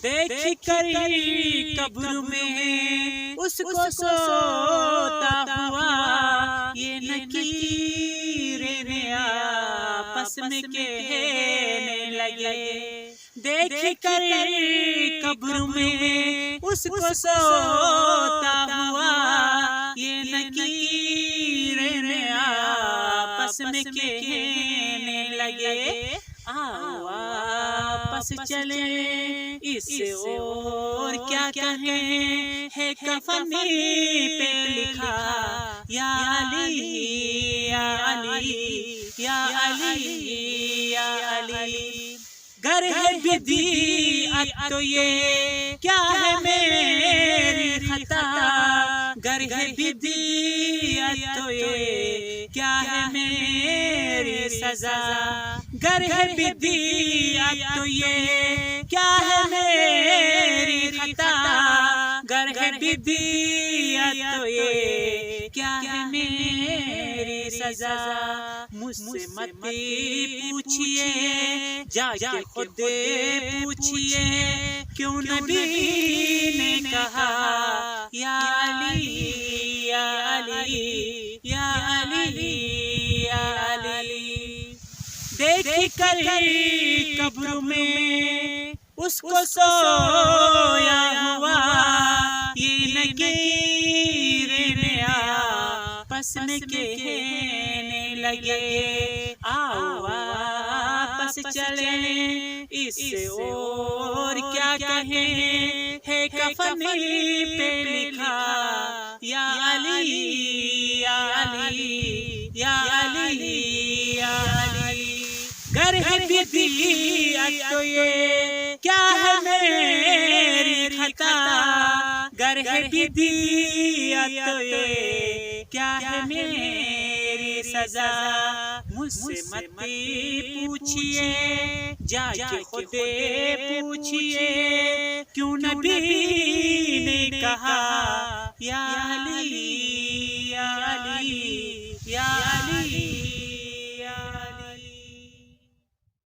देख कर कब्र में उसको सोता हुआ, ये नकीरें आपस में कहने लगे। देख कर कब्र में उसको सोता हुआ, ये नकीरें आपस में कहने लगे। आओ वापस चले इस ओर, क्या कहें है कफनी पे लिखा, या अली या अली या अली या अली। गर है बिदअत तो ये क्या है मेरी खता, गर है बिदअत तो ये क्या है मेरी सजा, गर है बिदअत तो ये क्या है मेरी खता, गर है बिदअत तो ये क्या है मेरी सजा। मुझसे मत पूछिए, जाके खुद पूछिए, क्यों नबी ने कहा या अली या अली या अली या अली। देख कर कब्र में उसको सोया हुआ, ये नकीरें आपस में कहने लगे। आओ वापस चले इस ओर, क्या कहें है कफनी पे लिखा, या अली या अली या अली या अली। गर है बिदअत तो ये क्या है मेरी खता, गर है बिदअत तो ये क्या है मेरी सजा। मुझसे मत पूछिए, जाके खुद पूछिए, क्यों नबी ने कहा या अली